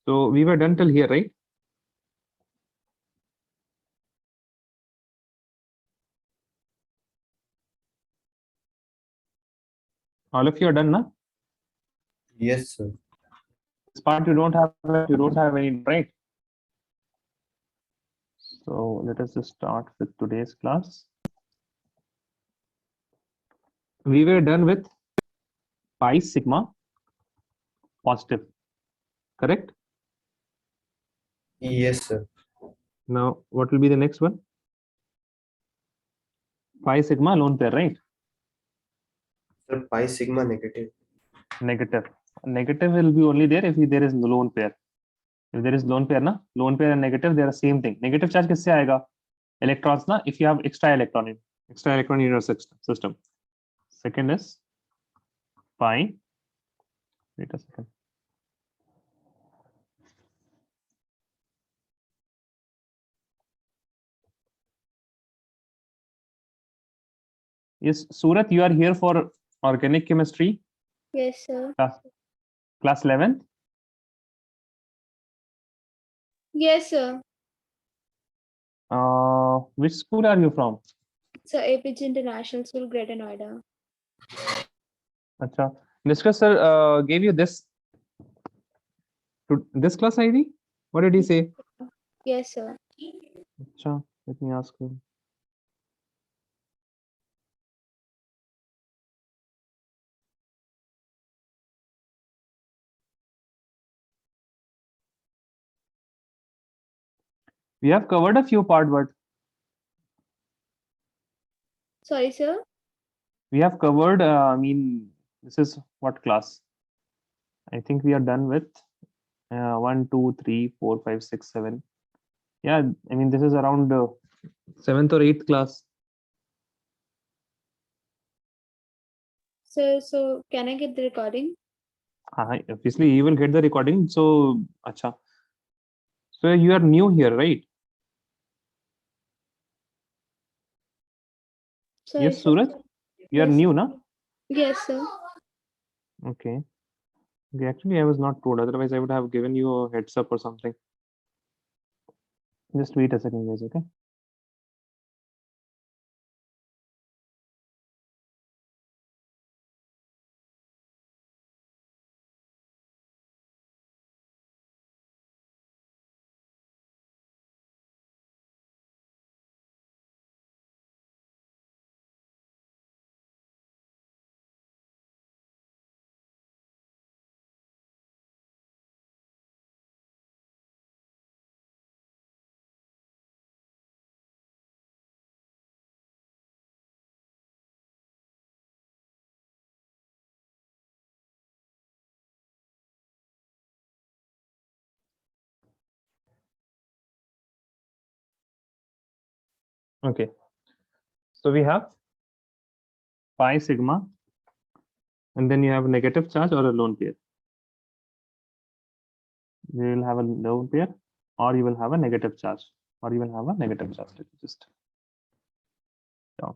So we were done till here, right? All of you are done, na? Yes, sir. This part you don't have any, right? So let us just start with today's class. We were done with pi sigma positive, correct? Yes, sir. Now what will be the next one? Pi sigma lone pair, right? Sir, pi sigma negative. Negative. Negative will be only there if there is lone pair. If there is lone pair, na, lone pair and negative, they are the same thing. Negative charge किससे आएगा? Electrons, na, if you have extra electron in your system. Second is pi. Wait a second. Yes, Surat, you are here for organic chemistry. Yes, sir. Class 11th. Yes, sir. Which school are you from? So APG International School, Greater Noida. Acha. Discuss sir gave you this class ID. What did he say? Yes, sir. Acha. Let me ask him. We have covered a few part, but Sorry, sir. we have covered. I mean, this is what class? I think we are done with 1, 2, 3, 4, 5, 6, 7. Yeah, I mean, this is around 7th or 8th class. So can I get the recording? Obviously, you will get the recording. So, acha. So you are new here, right? Sorry, Yes, sir. Surat. You are Yes. new, na? Yes, sir. Okay. Okay. Actually, I was not told. Otherwise, I would have given you a heads up or something. Just wait a second, guys. Okay. Okay. So we have pi sigma, and then you have a negative charge or a lone pair. You will have a lone pair, or you will have a negative charge, or you will have a negative charge. Let me just down.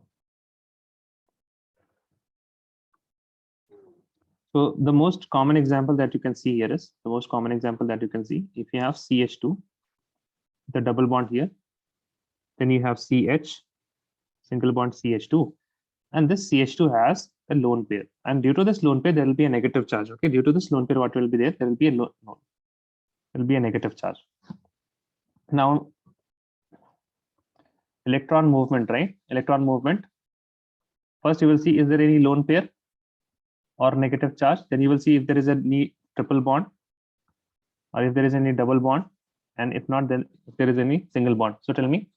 So the most common example that you can see here is if you have CH2, the double bond here, then you have CH, single bond CH2, and this CH2 has a lone pair, and due to this lone pair there will be a negative charge. Okay, due to this lone pair, what will be there will be a negative charge. Now electron movement, right? Electron movement, first you will see is there any lone pair or negative charge, then you will see if there is any triple bond or if there is any double bond, and if not, then if there is any single bond. So tell me,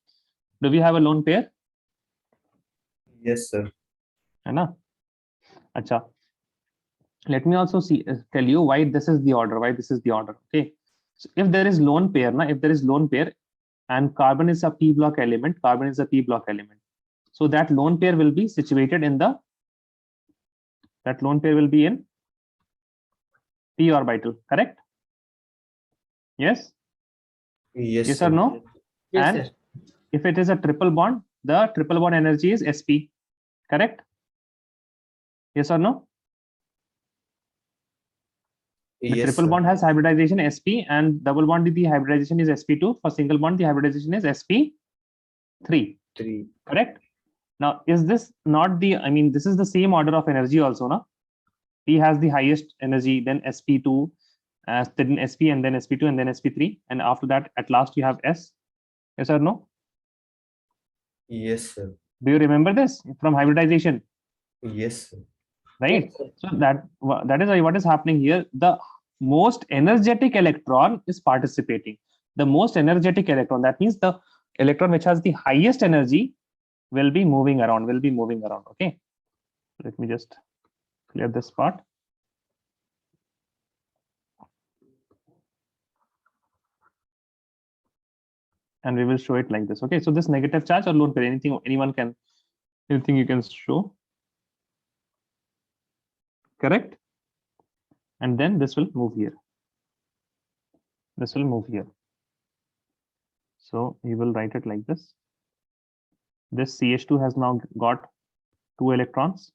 do we have a lone pair? Yes, sir. है ना? अच्छा. Let me also tell you why this is the order. Okay. So if there is lone pair, and carbon is a p block element, so that lone pair will be situated in p orbital, correct? Yes. Yes, Yes sir. or no? Yes, And sir. if it is a triple bond, the triple bond energy is sp, correct? Yes or no? The Yes, triple sir. bond has hybridization sp, and double bond the hybridization is sp2. For single bond the hybridization is sp3. 3. Correct? Now, is this not the, I mean, this is the same order of energy also, no? P has the highest energy, then sp2, then sp, and then sp2, and then sp3, and after that, at last you have s. Yes or no? Yes, sir. Do you remember this from hybridization? Yes, sir. Right. So that is why what is happening here. The most energetic electron is participating. The most energetic electron. That means the electron which has the highest energy will be moving around. Okay. Let me just clear this part. And we will show it like this. Okay. So this negative charge or lone pair, anything you can show. Correct. And then this will move here. This will move here. So you will write it like this. This CH2 has now got 2 electrons.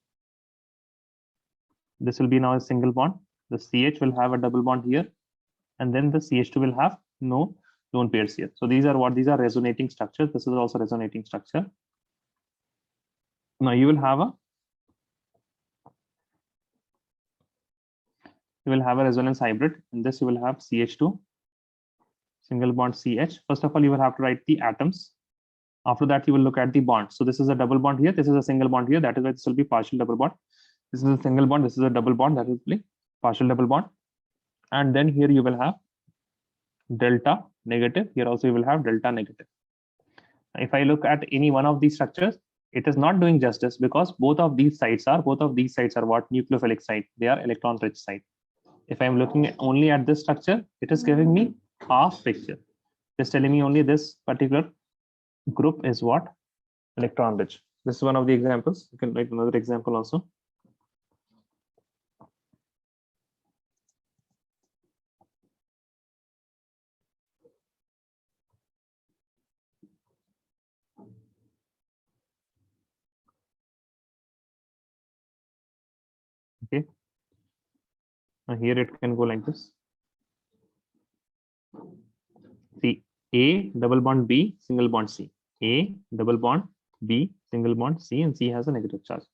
This will be now a single bond. The CH will have a double bond here, and then the CH2 will have no lone pairs here. So these are resonating structures. This is also resonating structure. Now you will have a resonance hybrid. In this you will have CH2, single bond CH. First of all, you will have to write the atoms. After that, you will look at the bond. So this is a double bond here. This is a single bond here. That is why this will be partial double bond. This is a single bond. This is a double bond. That will be partial double bond. And then here you will have delta negative. Here also you will have delta negative. If I look at any one of these structures, it is not doing justice because both of these sites are what? Nucleophilic site. They are electron rich site. If I'm looking only at this structure, it is giving me half picture. Just telling me only this particular group is what? Electron rich. This is one of the examples. You can write another example also. Okay. Now here it can go like this. See, A double bond B, single bond C. A double bond B, single bond C, and C has a negative charge.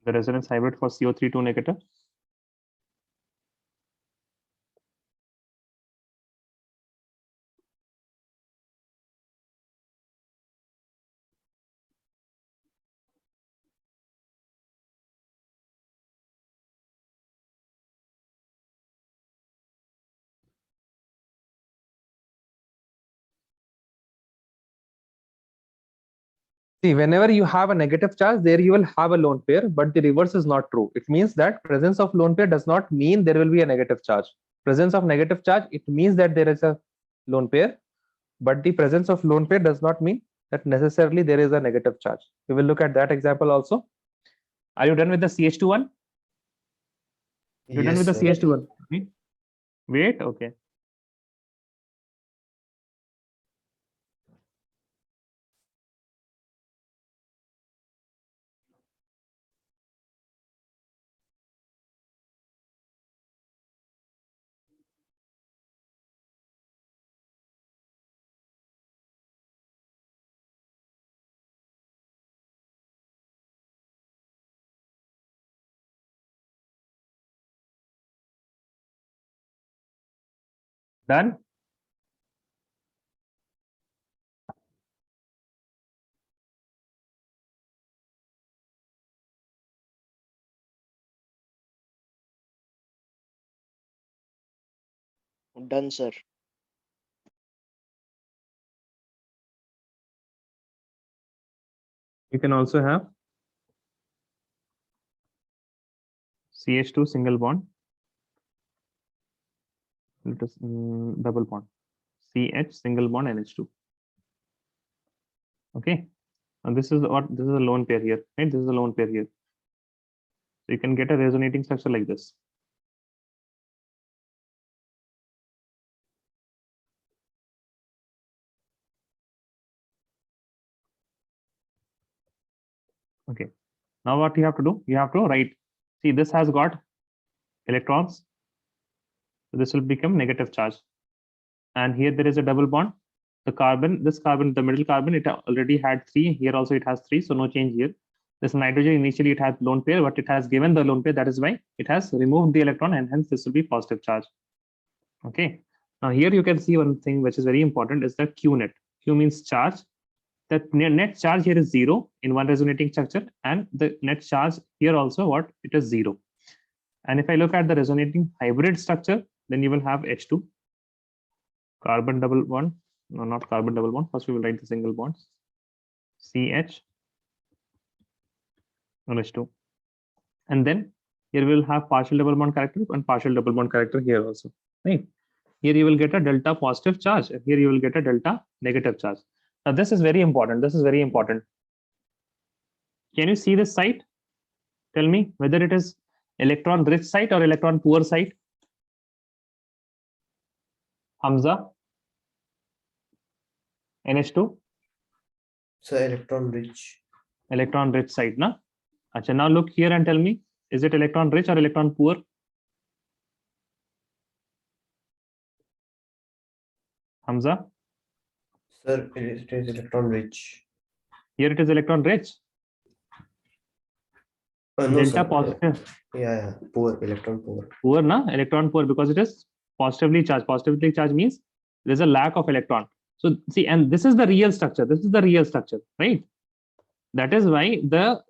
The resonance hybrid for CO3 2 negative. See, whenever you have a negative charge, there you will have a lone pair, but the reverse is not true. It means that presence of lone pair does not mean there will be a negative charge. Presence of negative charge, it means that there is a lone pair, but the presence of lone pair does not mean that necessarily there is a negative charge. We will look at that example also. Are you done with the CH2 one? You're done with the sir. CH2 one? Okay. Wait, okay. Done? Done, sir. You can also have CH2 single bond. It is double bond. CH single bond NH2. Okay, and this is a lone pair here, right? This is a lone pair here. So you can get a resonating structure like this. Okay, now what you have to do? You have to write. See, this has got electrons. So this will become negative charge. And here there is a double bond. The carbon, this carbon, the middle carbon, it already had 3. Here also it has 3, so no change here. This nitrogen, initially it had lone pair, but it has given the lone pair. That is why it has removed the electron, and hence this will be positive charge. Okay. Now here you can see one thing which is very important is the Q net. Q means charge. The net charge here is 0 in one resonating structure, and the net charge here also what? It is 0. And if I look at the resonating hybrid structure, then you will have H2, carbon double bond. No, not carbon double bond. First we will write the single bonds. CH and H2. And then here we will have partial double bond character and partial double bond character here also. Right. Here you will get a delta positive charge, and here you will get a delta negative charge. Now this is very important. This is very important. Can you see this site? Tell me whether it is electron rich site or electron poor site. Hamza, NH2. So electron rich. Electron rich site, na? Acha, now look here and tell me, is it electron rich or electron poor? Hamza? Sir, it is electron rich. Here it is electron rich. No, Delta sir. positive. Yeah, poor, electron poor. Poor, na? Electron poor because it is positively charged. Positively charged means there's a lack of electron. So see, and this is the real structure. This is the real structure, right? That is why the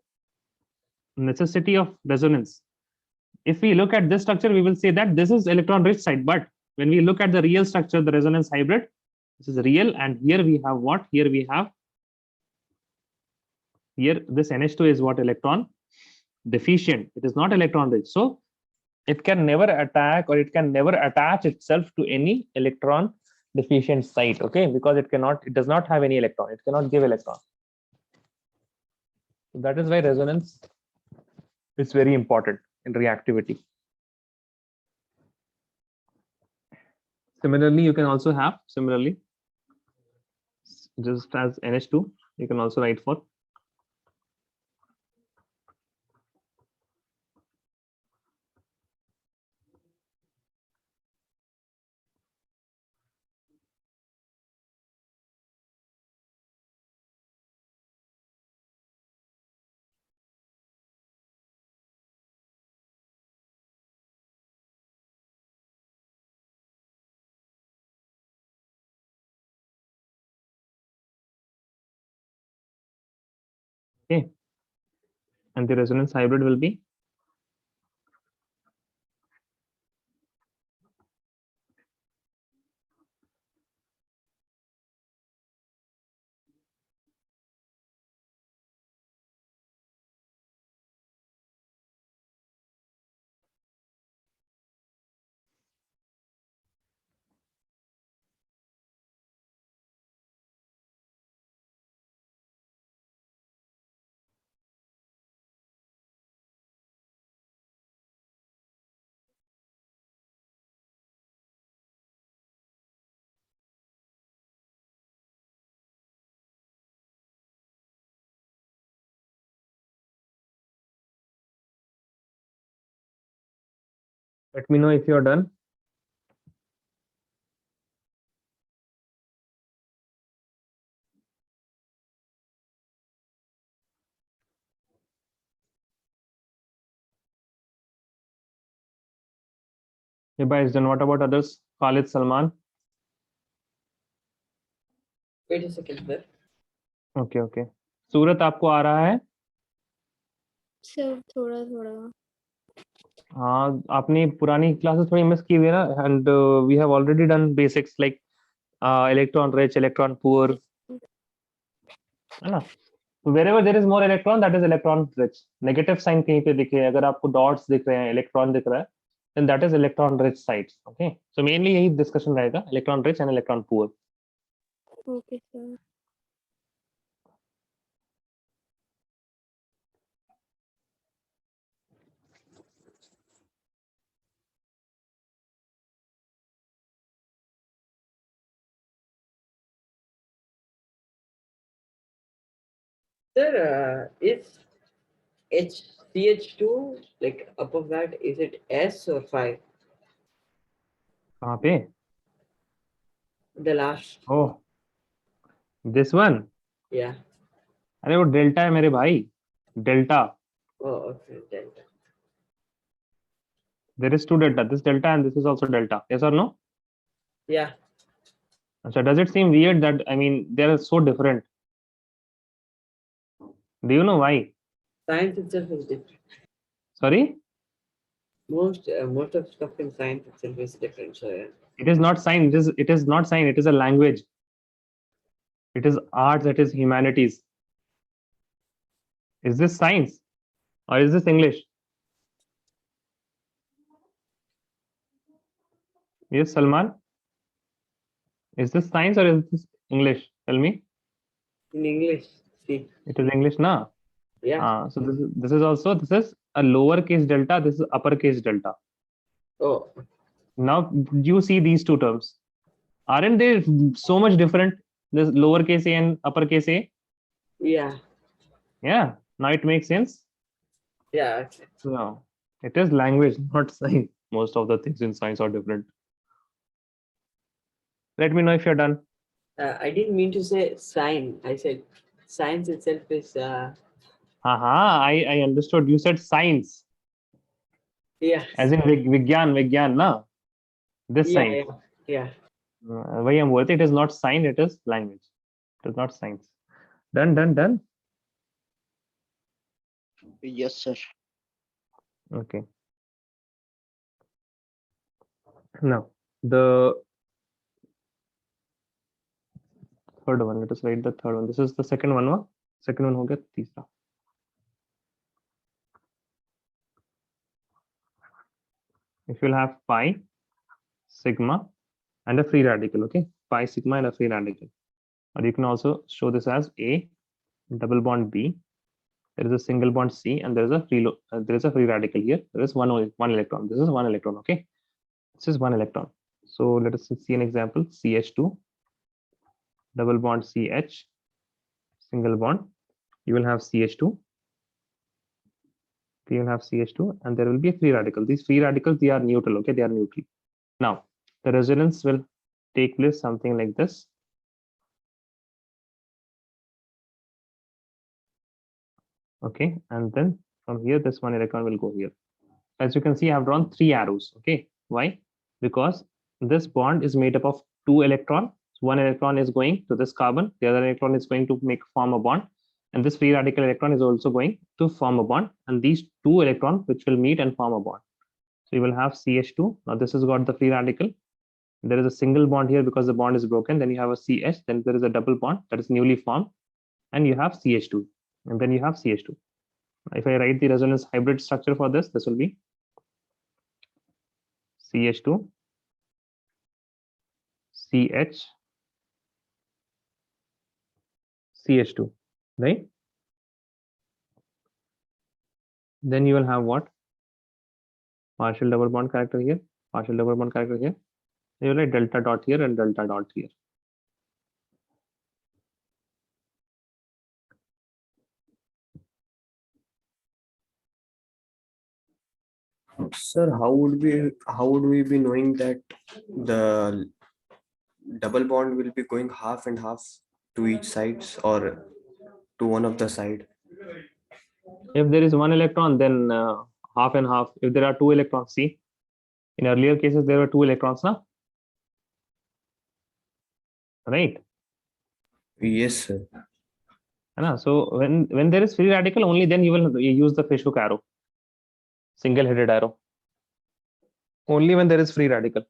necessity of resonance. If we look at this structure, we will say that this is electron rich site. But when we look at the real structure, the resonance hybrid, this is real. And here we have what? Here we have, here this NH2 is what? Electron deficient. It is not electron rich. So it can never attack, or it can never attach itself to any electron deficient site. Okay, because it does not have any electron. It cannot give electron. So that is why resonance is very important in reactivity. Similarly, you can also have, just as NH2, you can also write for okay, and the resonance hybrid will be let me know if you're done. Hiba is done. What about others? Khalid, Salman. Wait a second there. Okay, okay. सूरत आपको आ रहा है? Sir थोड़ा थोड़ा हाँ, आपने पुरानी classes थोड़ी miss की हुई है ना, and we have already done basics like electron rich, electron poor, है ना? wherever there is more electron, that is electron rich. Negative sign कहीं पे दिखे, अगर आपको dots दिख रहे हैं, electron दिख रहा है, then that is electron rich sites. Okay, so mainly यही discussion रहेगा, electron rich and electron poor. Okay sir Sir, is CH2 like above that? Is it S or 5? कहाँ पे? The last. Oh, this one. Yeah. अरे वो delta है मेरे भाई. Delta. Oh, okay. Delta. There is two delta. This delta and this is also delta. Yes or no? Yeah. So does it seem weird that, I mean, they are so different? Do you know why? Science itself is different. Sorry? Most of stuff in science itself is different. So yeah. It is not sign. It is not sign. It is a language. It is arts. It is humanities. Is this science or is this English? Yes, Salman. Is this science or is this English? Tell me. In English, see. It is English, na? Yeah. So this is also, this is a lowercase delta. This is uppercase delta. Oh, Now you see these two terms. Aren't they so much different? This lowercase a and uppercase a. yeah. Yeah. Now it makes sense. Yeah. Okay. No, it is language, not science. Most of the things in science are different. Let me know if you're done. I didn't mean to say sign. I said science itself is Haha, I understood. You said science, yeah. as in Vigyan, na? This Yeah, science. yeah. Why I'm worth it is not science, it is language. It is not science. Done. Yes, sir. Okay. Now, the third one. Let us write the third one. This is the second one. No? Second one हो गया तीसरा. If you'll have pi, sigma, and a free radical, okay? Pi, sigma, and a free radical. Or you can also show this as A, double bond B. There is a single bond C, and there is a free radical here. There is one electron. This is one electron, okay? This is one electron. So let us see an example. CH2, double bond CH, single bond. You will have CH2. You will have CH2, and there will be a free radical. These free radicals, they are neutral, okay? They are neutral. Now, the resonance will take place something like this. Okay, and then from here, this one electron will go here. As you can see, I have drawn three arrows. Okay, why? Because this bond is made up of two electrons. One electron is going to this carbon, the other electron is going to form a bond, and this free radical electron is also going to form a bond, and these two electrons which will meet and form a bond. So you will have CH2. Now this has got the free radical. There is a single bond here because the bond is broken. Then you have a CH. Then there is a double bond that is newly formed, and you have CH2, and then you have CH2. If I write the resonance hybrid structure for this, this will be CH2, CH, CH2, right? Then you will have what? Partial double bond character here, partial double bond character here. You will write delta dot here and delta dot here. Sir, how would we be knowing that the double bond will be going half and half to each sides or to one of the side? If there is one electron, then half and half. If there are two electrons, see, in earlier cases there were two electrons, now, right? Yes, sir. So when there is free radical, only then you will use the fish hook arrow, single-headed arrow. Only when there is free radical.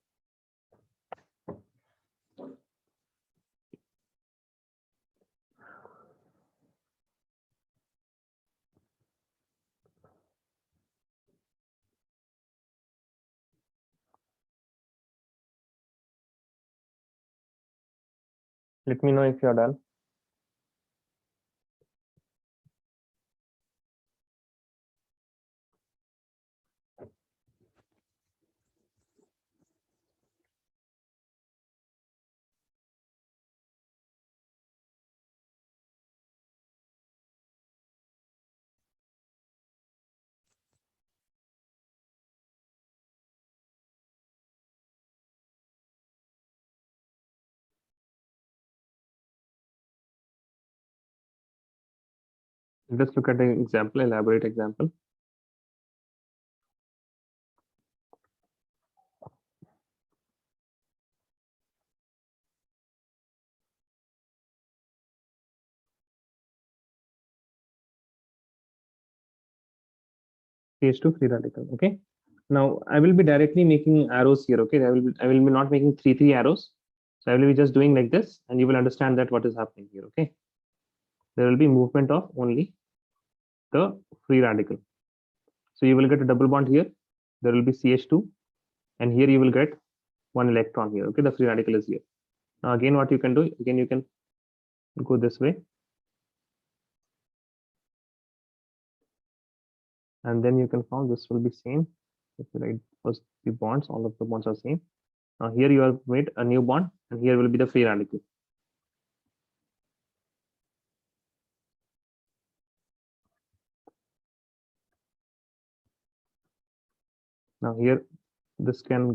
Let me know if you're done. Let's look at an example, elaborate example. CH2 free radical. Okay. Now I will be directly making arrows here. Okay. I will be not making three arrows. So I will be just doing like this, and you will understand that what is happening here. Okay. There will be movement of only the free radical. So you will get a double bond here. There will be CH2, and here you will get one electron here. Okay. The free radical is here. Now again, what you can do, again you can go this way, and then you can found this will be same. If you write first the bonds, all of the bonds are same. Now here you have made a new bond, and here will be the free radical. Now here, this can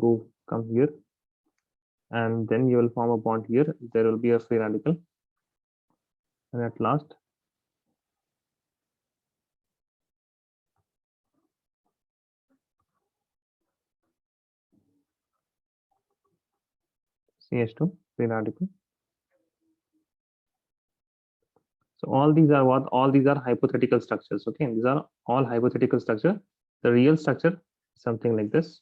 come here, and then you will form a bond here. There will be a free radical, and at last, CH2 free radical. So all these are what? All these are hypothetical structures. Okay, these are all hypothetical structure. The real structure is something like this.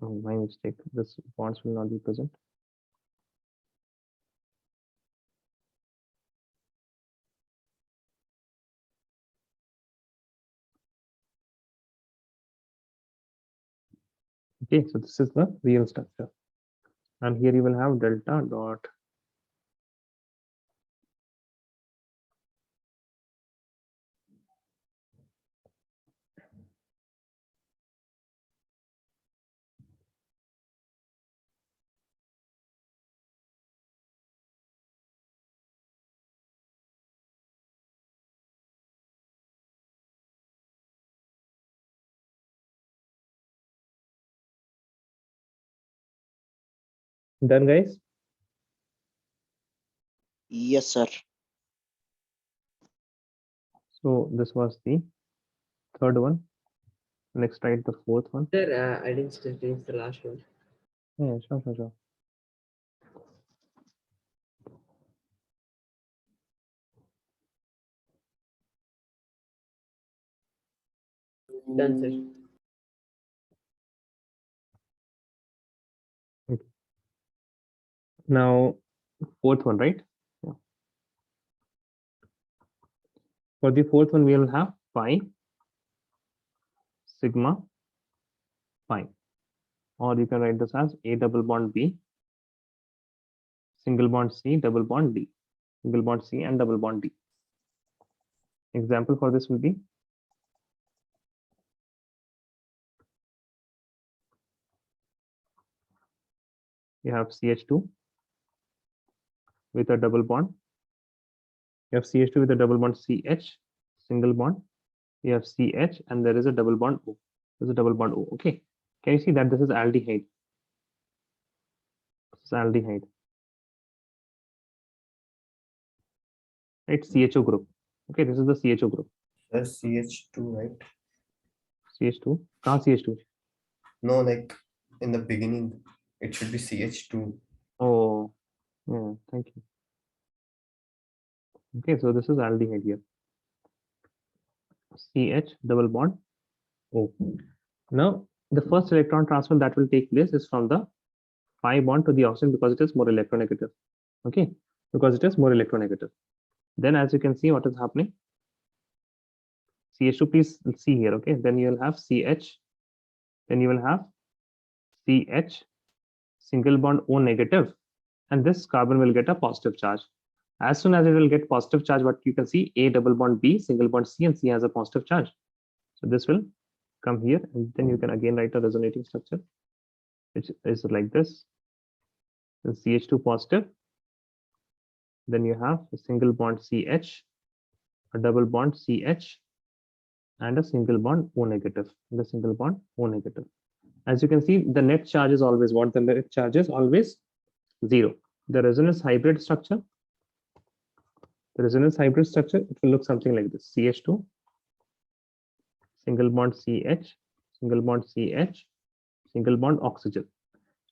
Oh, my mistake. This bonds will not be present. Okay, so this is the real structure, and here you will have delta dot done, guys. Yes, sir. So this was the third one. Next, write the fourth one. Sir, I didn't still finish the last one. Yeah, sure. Done, sir. Now, fourth one, right? Yeah. For the fourth one, we will have pi, sigma, pi. Or you can write this as A double bond B, single bond C, double bond D, single bond C and double bond D. Example for this will be you have CH2 with a double bond. You have CH2 with a double bond CH, single bond. You have CH and there is a double bond O. There's a double bond O. Okay. Can you see that this is aldehyde? This is aldehyde. Right? CHO group. Okay, this is the CHO group. That's CH2, right? CH2. CH2. No, like in the beginning, it should be CH2. Oh, yeah, thank you. Okay, so this is aldehyde here. CH double bond O. Now, the first electron transfer that will take place is from the pi bond to the oxygen because it is more electronegative. Okay, because it is more electronegative. Then, as you can see, what is happening? CH2, please see here. Okay, then you will have CH, then you will have CH, single bond O negative, and this carbon will get a positive charge. As soon as it will get positive charge, what you can see, A double bond B, single bond C, and C has a positive charge. So this will come here, and then you can again write a resonating structure, which is like this. The CH2 positive, then you have a single bond CH, a double bond CH, and a single bond O negative, and a single bond O negative. As you can see, the net charge is always what? The net charge is always 0. the resonance hybrid structure, it will look something like this: CH2, single bond CH, single bond CH, single bond oxygen.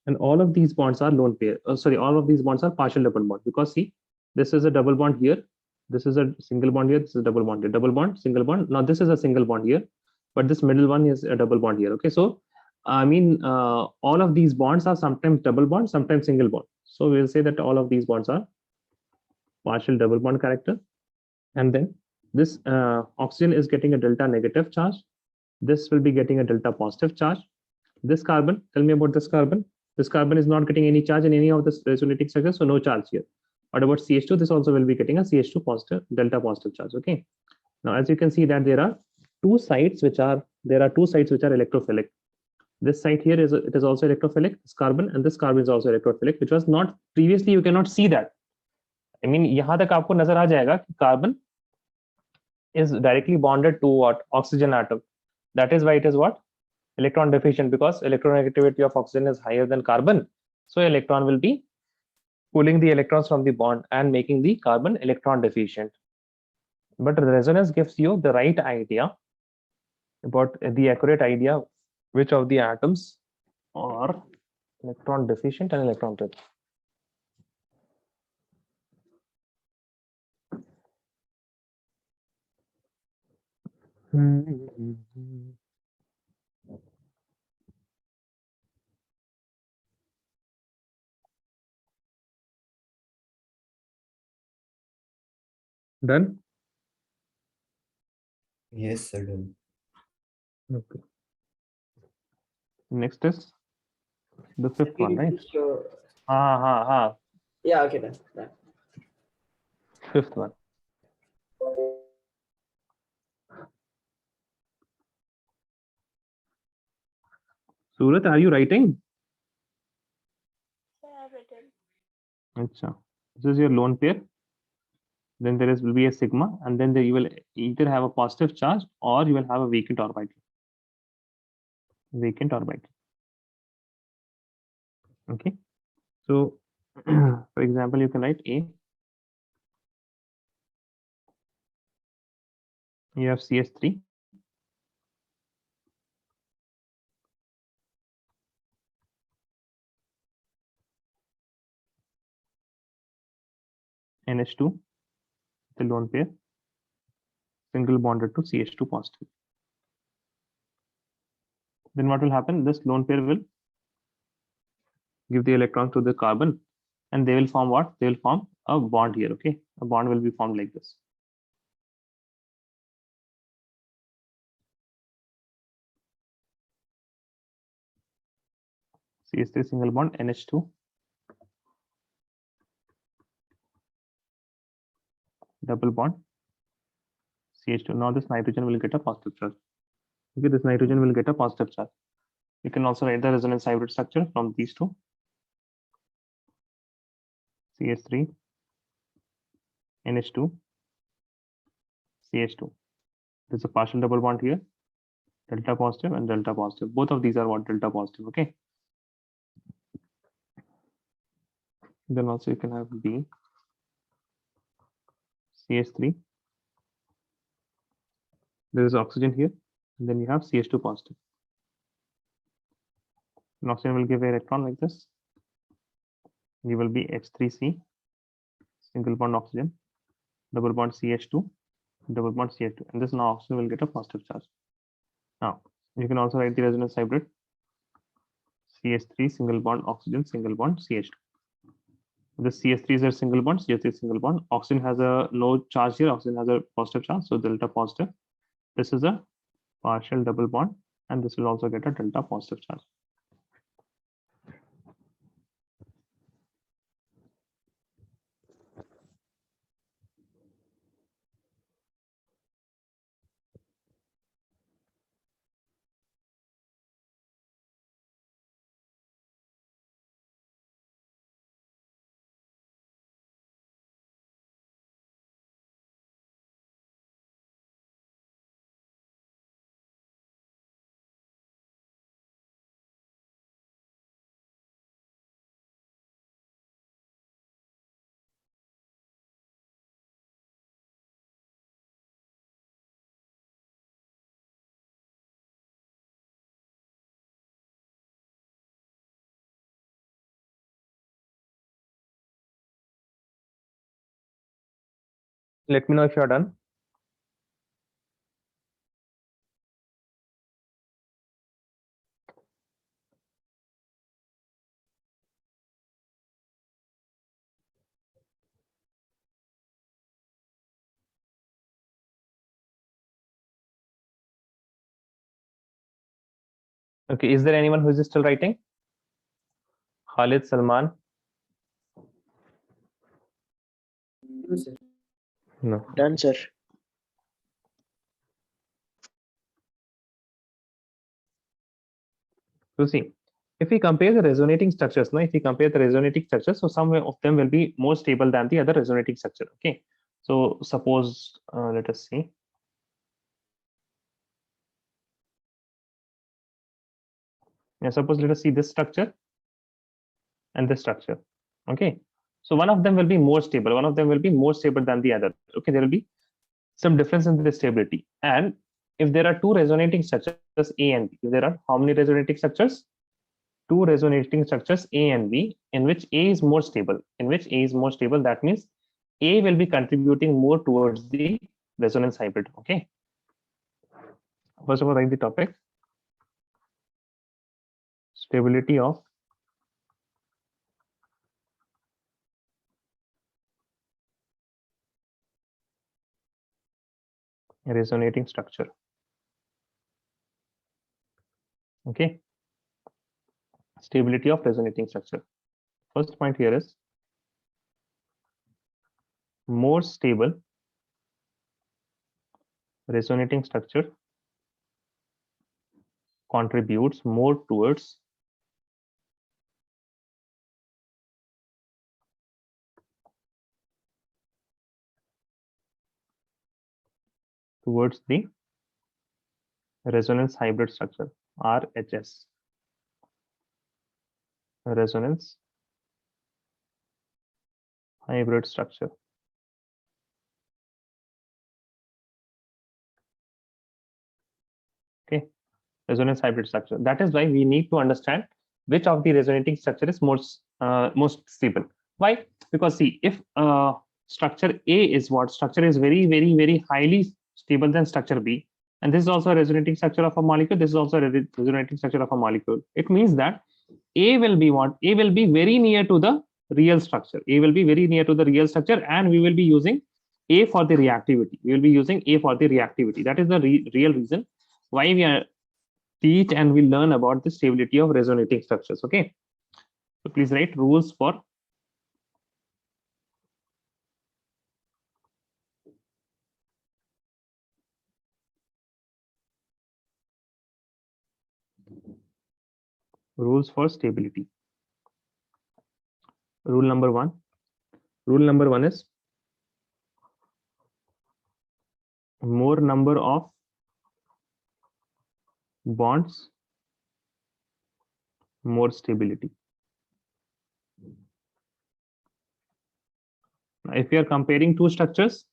And all of these bonds are lone pair. All of these bonds are partial double bond, because see, this is a double bond here, this is a single bond here, this is a double bond here, double bond, single bond. Now this is a single bond here, but this middle one is a double bond here. Okay, so I mean, all of these bonds are sometimes double bond, sometimes single bond. So we'll say that all of these bonds are partial double bond character. And then this oxygen is getting a delta negative charge. This will be getting a delta positive charge. This carbon, tell me about this carbon. This carbon is not getting any charge in any of the resonating structures, so no charge here. What about CH2? This also will be getting a CH2 positive, delta positive charge. Okay. Now, as you can see that there are two sites which are electrophilic. This site here is also electrophilic, this carbon, and this carbon is also electrophilic, which was not previously. You cannot see that. I mean, यहाँ तक आपको नजर आ जाएगा कि carbon is directly bonded to what? Oxygen atom. That is why it is what? Electron deficient, because electronegativity of oxygen is higher than carbon. So electron will be pulling the electrons from the bond and making the carbon electron deficient. But resonance gives you the right idea about the accurate idea which of the atoms are electron deficient and electron rich. Done? Yes, sir. Done. Okay. Next is the fifth one, right? Yeah, okay, done. Fifth one. Surat, are you writing? Achha. This is your lone pair. Then there will be a sigma, and then you will either have a positive charge or you will have a vacant orbital. Okay. So, for example, you can write A. You have CS3. NH2, the lone pair, single bonded to CH2 positive. Then what will happen? This lone pair will give the electrons to the carbon, and they will form what? They will form a bond here. Okay, a bond will be formed like this. CH3 single bond, NH2, double bond, CH2. Now this nitrogen will get a positive charge. Okay, this nitrogen will get a positive charge. You can also write the resonance hybrid structure from these two. CH3, NH2, CH2. There's a partial double bond here, delta positive and delta positive. Both of these are what? Delta positive. Okay. Then also you can have B, CH3. There is oxygen here, and then you have CH2 positive. And oxygen will give an electron like this. You will be H3C, single bond oxygen, double bond CH2, double bond CH2, and this now oxygen will get a positive charge. Now you can also write the resonance hybrid: CH3 single bond oxygen, single bond CH2. This CH3 is a single bond, CH3 is single bond. Oxygen has a no charge here, oxygen has a positive charge, so delta positive. This is a partial double bond, and this will also get a delta positive charge. Let me know if you are done. Okay, is there anyone who is still writing? Khalid, Salman? No. Done, sir. So see, if we compare the resonating structures, no, if we compare the resonating structures, so some of them will be more stable than the other resonating structure. Okay, so suppose let us see. Yeah, suppose let us see this structure and this structure. Okay, so one of them will be more stable. One of them will be more stable than the other. Okay, there will be some difference in the stability. And if there are two resonating structures A and B, if there are how many resonating structures? Two resonating structures A and B, in which A is more stable. In which A is more stable, that means A will be contributing more towards the resonance hybrid. Okay. First of all, write the topic. Stability of resonating structure. Okay. Stability of resonating structure. First point here is more stable resonating structure contributes more towards the resonance hybrid structure, RHS. Resonance hybrid structure. Okay, resonance hybrid structure. That is why we need to understand which of the resonating structure is most stable. Why? Because see, if structure A is what? Structure is very highly stable than structure B, and this is also a resonating structure of a molecule. This is also a resonating structure of a molecule. It means that A will be what? A will be very near to the real structure. A will be very near to the real structure, and we will be using A for the reactivity. We will be using A for the reactivity. That is the real reason why we are teach and we learn about the stability of resonating structures. Okay, so please write rules for stability. Rule number one is more number of bonds, more stability. Now, if you are comparing two structures,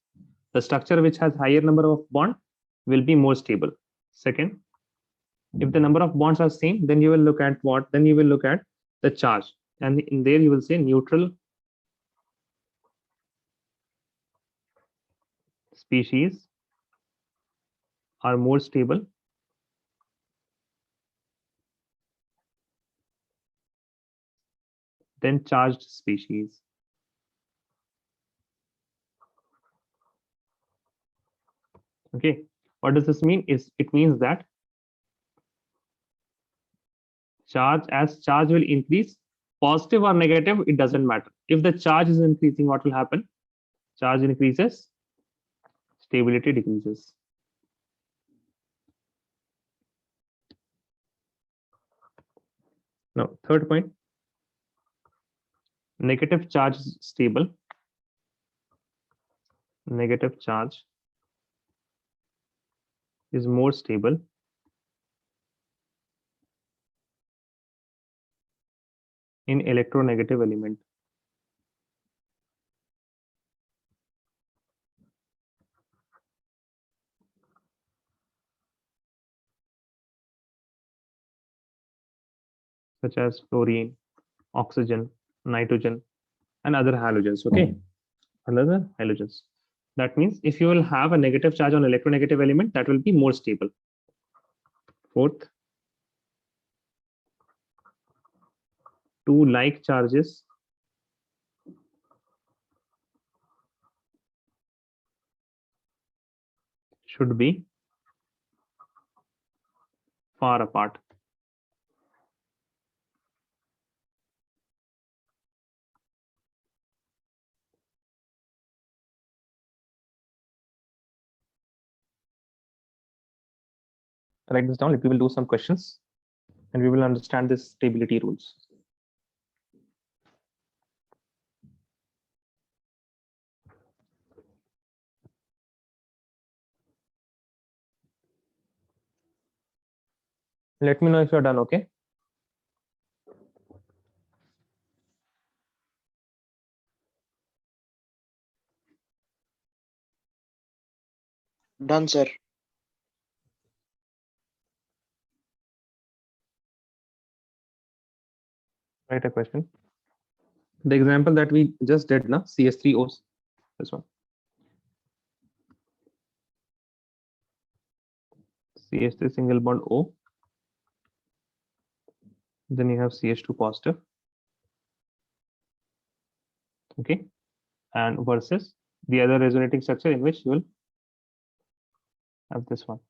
the structure which has higher number of bond will be more stable. Second, if the number of bonds are same, then you will look at what? Then you will look at the charge, and in there you will say neutral species are more stable than charged species. Okay, what does this mean? Is it means that as charge will increase, positive or negative, it doesn't matter. If the charge is increasing, what will happen? Charge increases, stability decreases. Now, third point, negative charge is stable. Negative charge is more stable in electronegative element. Such as fluorine, oxygen, nitrogen, and other halogens. Okay, another halogens. That means if you will have a negative charge on electronegative element, that will be more stable. Fourth, two like charges should be far apart. Write this down. We will do some questions and we will understand this stability rules. Let me know if you're done, okay? Done, sir. Write a question. The example that we just did, na, CS3O, this one. CH3 single bond O. Then you have CH2 positive. Okay. And versus the other resonating structure in which you will have this one.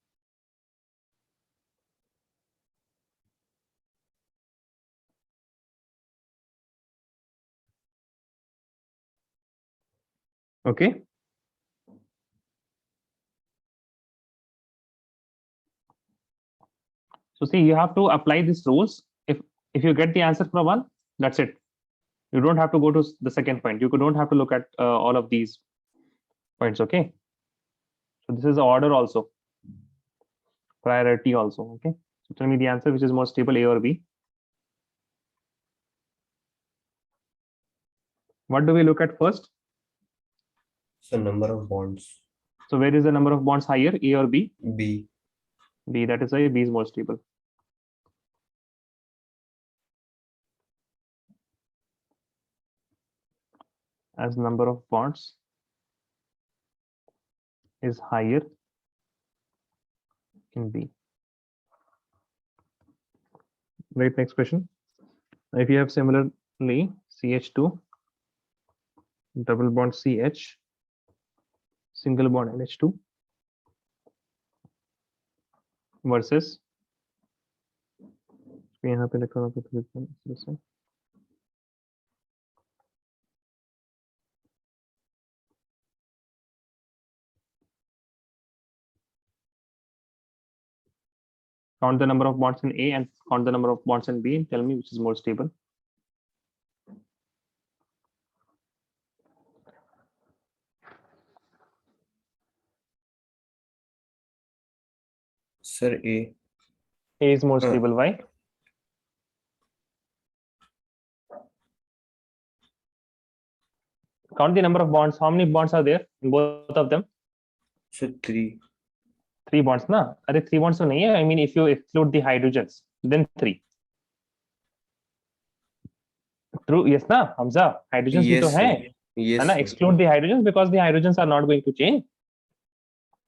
Okay. So see, you have to apply these rules. If you get the answer from one, that's it. You don't have to go to the second point. You don't have to look at all of these points. Okay. So this is the order also, priority also. Okay. So tell me the answer, which is more stable, A or B. What do we look at first? So number of bonds. So where is the number of bonds higher, A or B? B. B. That is why B is more stable. As number of bonds is higher in B. Right, next question. If you have similarly CH2, double bond CH, single bond NH2 versus यहाँ पे लिखा होगा तो लिखते हैं इस तरह से। Count the number of bonds in A and count the number of bonds in B and tell me which is more stable. Sir, A. A is more stable. Why? Count the number of bonds. How many bonds are there in both of them? So 3. 3 bonds, na? अरे 3 bonds तो नहीं है. I mean, if you exclude the hydrogens, then 3. True, yes, na, Hamza. Hydrogens भी Yes, तो है, sir. Yes, है ना? sir. Exclude the hydrogens because the hydrogens are not going to change.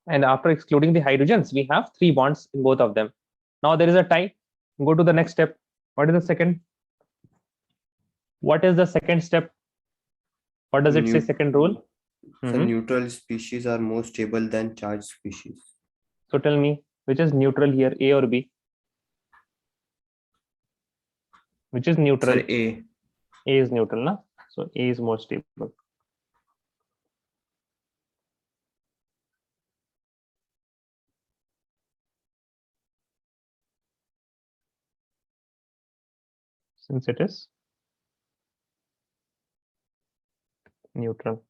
And after excluding the hydrogens, we have 3 bonds in both of them. Now there is a tie. Go to the next step. What is the second? What is the second step? What does it say? Neut- Second rule. So Mhm. neutral species are more stable than charged species. So tell me, which is neutral here, A or B? Which is neutral? Sir, A. A is neutral, na? So A is more stable. Since it is neutral.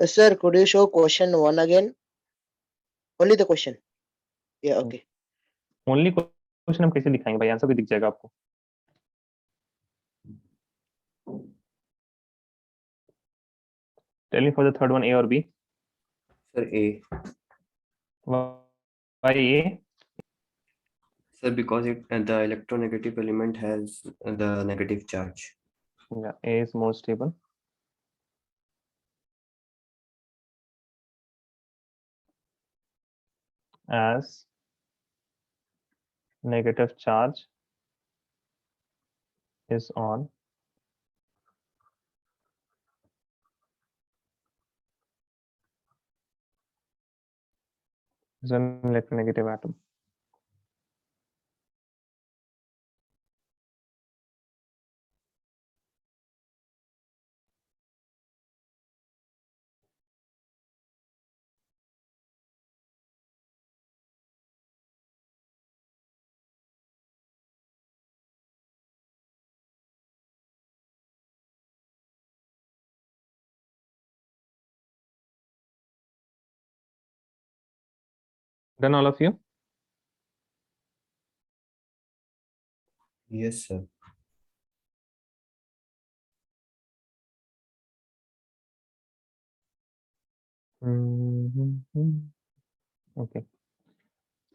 Sir, could you show question 1 again? Only the question. Yeah, okay. Only question हम कैसे दिखाएंगे भाई, answer भी दिख जाएगा आपको. Tell me for the third one, A or B. Sir, A. Why A? Sir, because the electronegative element has the negative charge. Yeah, A is more stable. As negative charge is on is an electronegative atom. Done, all of you? Yes, sir. Okay.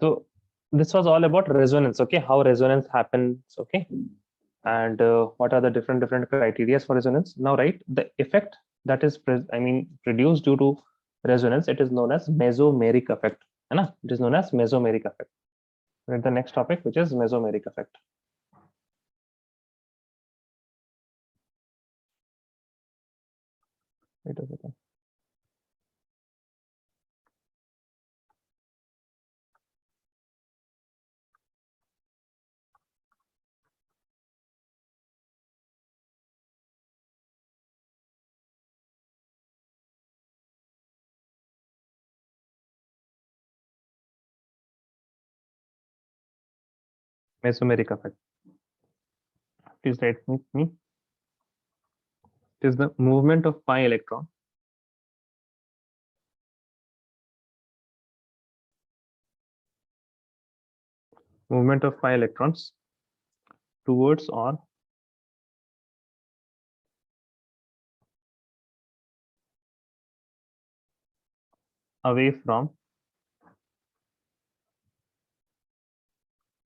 So this was all about resonance. Okay, how resonance happens. Okay, and what are the different criteria for resonance? Now, right, the effect that is produced due to resonance, it is known as mesomeric effect. है ना? It is known as mesomeric effect. Read the next topic, which is mesomeric effect. Wait a second. Mesomeric effect. Please write with me. It is the movement of pi electron towards or away from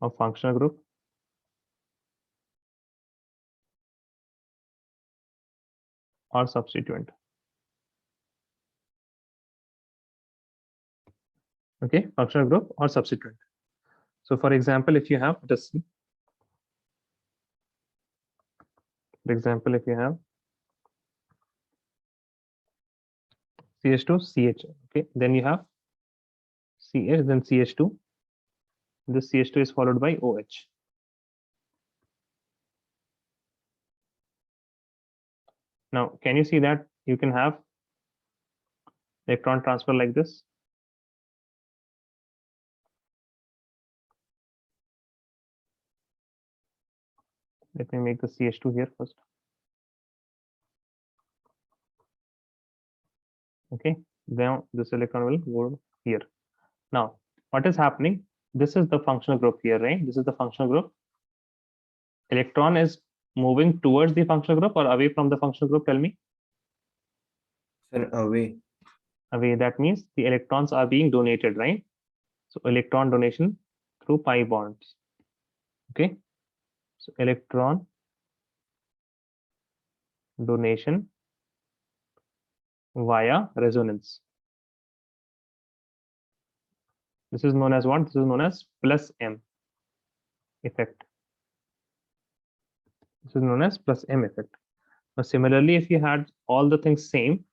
a functional group or substituent. Okay, functional group or substituent. So for example, if you have, let us see. For example, if you have CH2, CH, okay, then you have CH, then CH2. This CH2 is followed by OH. Now, can you see that you can have electron transfer like this? Let me make the CH2 here first. Okay, now this electron will go here. Now, what is happening? This is the functional group here, right? This is the functional group. Electron is moving towards the functional group or away from the functional group? Tell me. Sir, away. Away. That means the electrons are being donated, right? So electron donation through pi bonds. Okay. So electron donation via resonance. This is known as what? This is known as plus M effect. This is known as plus M effect. Now, similarly, if you had all the things same,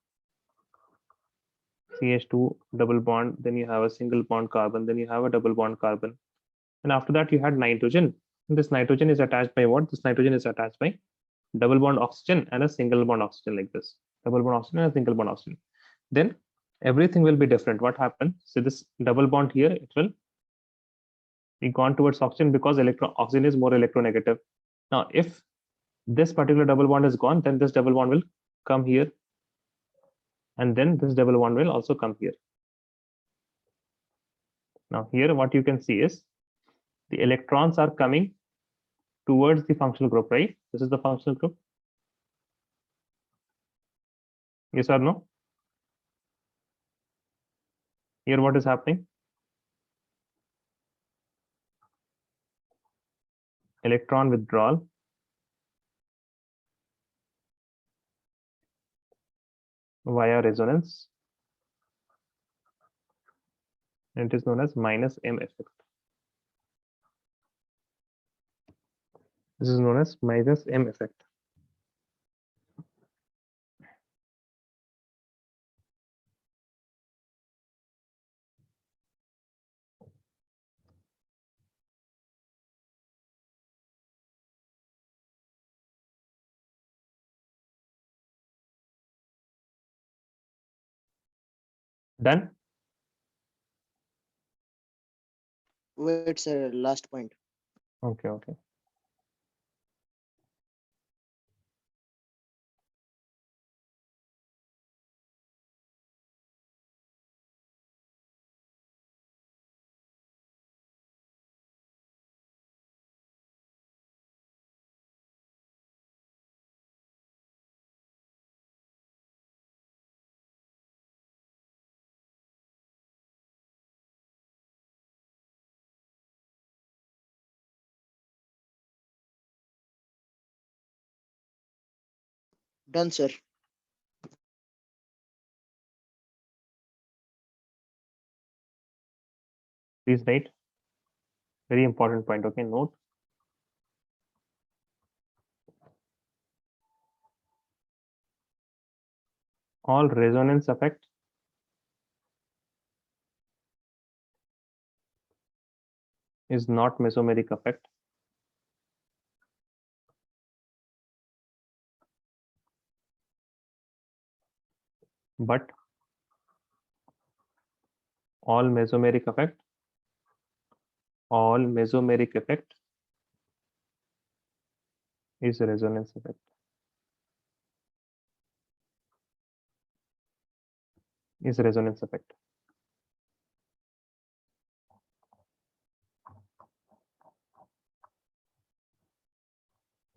CH2 double bond, then you have a single bond carbon, then you have a double bond carbon. And after that, you had nitrogen. And this nitrogen is attached by what? This nitrogen is attached by double bond oxygen and a single bond oxygen like this. Double bond oxygen and a single bond oxygen. Then everything will be different. What happened? So this double bond here, it will be gone towards oxygen because oxygen is more electronegative. Now, if this particular double bond is gone, then this double bond will come here and then this double bond will also come here. Now here what you can see is the electrons are coming towards the functional group, right? This is the functional group. Yes or no? Here what is happening? Electron withdrawal. Via resonance. And it is known as minus M effect. This is known as minus M effect. Done? Wait, sir, last point. Okay, okay. Done, sir. Please write. Very important point. Okay, note. All resonance effect is not mesomeric effect. But all mesomeric effect is a resonance effect. Is a resonance effect.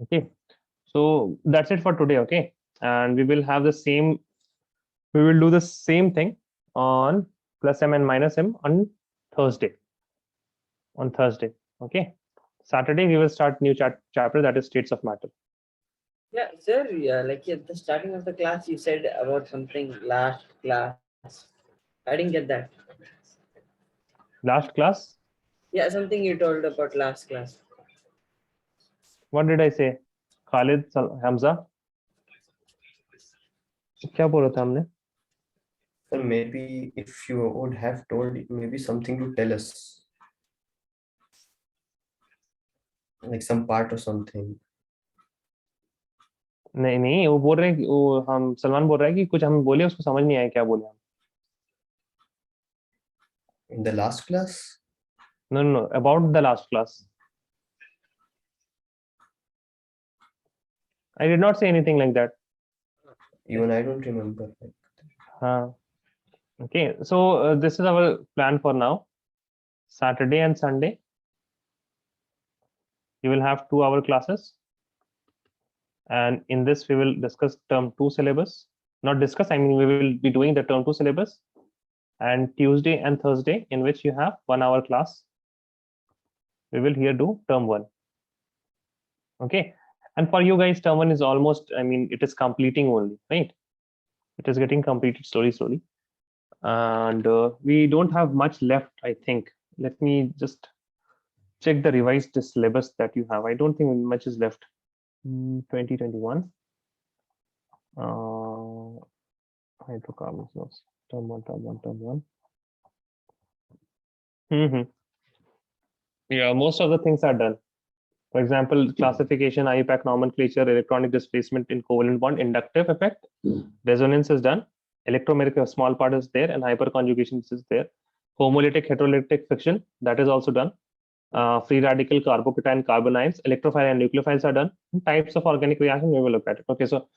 Okay, so that's it for today. Okay, and we will have the same. We will do the same thing on plus M and minus M on Thursday. On Thursday. Okay. Saturday we will start new chapter, that is states of matter. Yeah, sir. Yeah, like at the starting of the class, you said about something last class. I didn't get that. Last class, Yeah, something you told about last class. what did I say? Khalid Hamza, क्या बोला था हमने? Sir, maybe if you would have told maybe something to tell us, like some part or something. नहीं नहीं, वो बोल रहे हैं वो हम सलमान बोल रहा है कि कुछ हम बोले उसको समझ नहीं आया क्या बोले हम. In the last class? No, about the last class. I did not say anything like that. Even I don't remember. Okay, so this is our plan for now. Saturday and Sunday, you will have 2-hour classes. And in this, we will discuss term 2 syllabus. Not discuss, I mean, we will be doing the term 2 syllabus. And Tuesday and Thursday, in which you have 1-hour class, we will here do term 1. Okay. And for you guys, term 1 is almost, I mean, it is completing only, right? It is getting completed slowly. And we don't have much left, I think. Let me just check the revised syllabus that you have. I don't think much is left. 2021. Hydrocarbons, no, term one. Yeah, most of the things are done. For example, classification, IUPAC nomenclature, electronic displacement in covalent bond, inductive effect, resonance is done, electromagnetic, a small part is there, and hyperconjugation is there. Homolytic, heterolytic friction, that is also done. Free radical, carbocation, carbon ions, electrophile and nucleophiles are done. Types of organic reaction, we will look at it. Okay, so